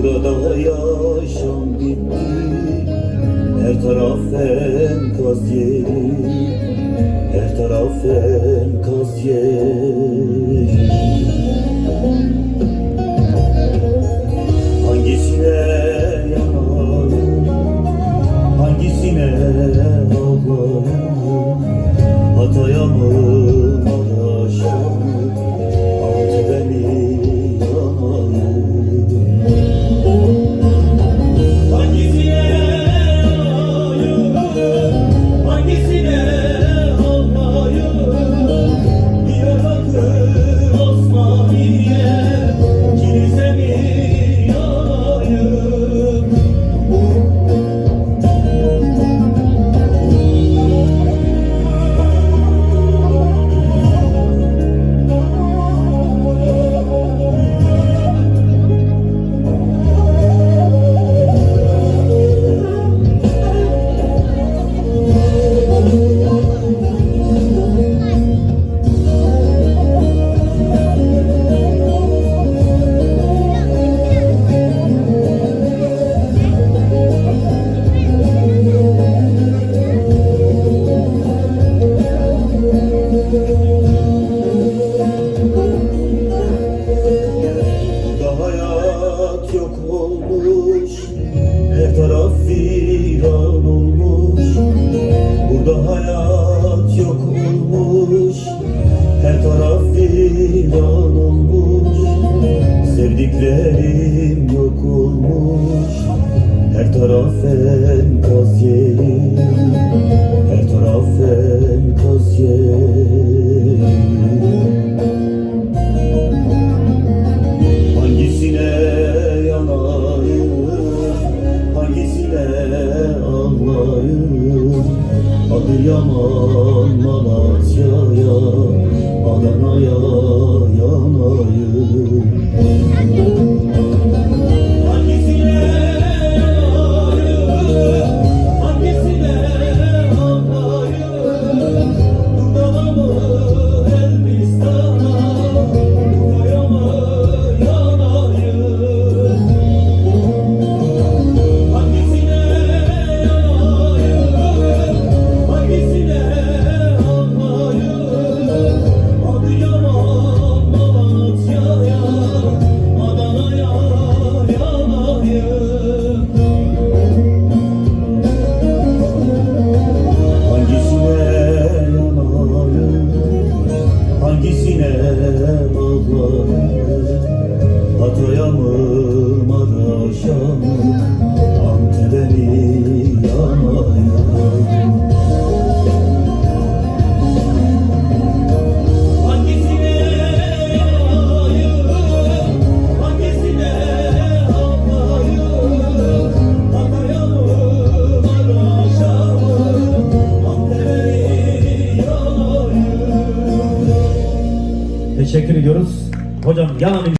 Burada yaşam bitti, her taraf enkaz yeri, her taraf enkaz yeri. Hangisine yanarım, hangisine ağlarım, Hatay'a mı, Maraş'a mı, Antep'e mi yanayım? Hangisine yanayım, hangisine ağlayım, Diyarbakır, Osmaniye, Kilise mi yanayım? Hayat yok olmuş, her taraf viran olmuş. Burada hayat yok olmuş, her taraf viran olmuş. Sevdiklerim yok olmuş, her taraf enkaz yeri, her taraf enkaz yeri. Hangisine yanayım, hangisine ağlayım, Adıyaman, Malatya'ya, Adana'ya yanayım. Hangisine yanayım, hangisine ağlayım, Dudağ'a mı, Elbistan'a, Urfa'ya mı yanayım? Hangisine yanayım, hangisine ağlayım, Adıyaman, Malatya'ya, Adana'ya yanayım. Hangisine yanayım, hangisine ağlayım, Hatay'a mı, Maraş'a mı, Antep'e mi yanayım? Hangisine yanayım, hangisine ağlayım, Hatay'a mı, Maraş'a mı, Antep'e mi yanayım? Teşekkür ediyoruz. Hocam yanım